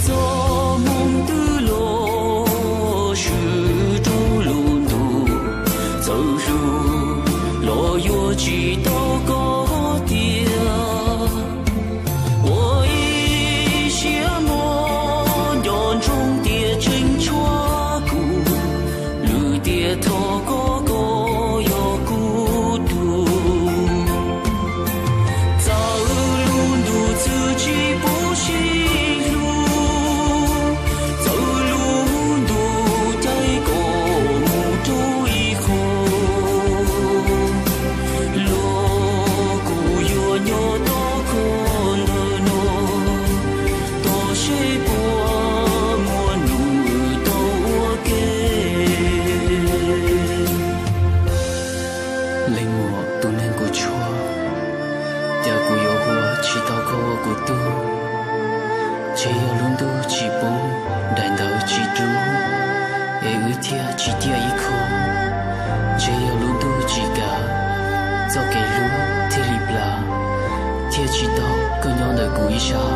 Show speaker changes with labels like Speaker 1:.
Speaker 1: 做梦的路是走路途，走入路有几道高点。我一些梦用中的真抓骨，路的头高高有孤独。走路自己不行路，走路带过木头以后，路古有有多困难，多些不莫努多给。令我都能够错。dia ku yo hua chỉ tao có của tu chỉ yo luôn tu chỉ bố đàn đầu chỉ tu e ư thia chỉ tia ý khô chỉ yo luôn tu chỉ cả do cái lu thì lip la thia chỉ tao cơ nhau đời của ý sao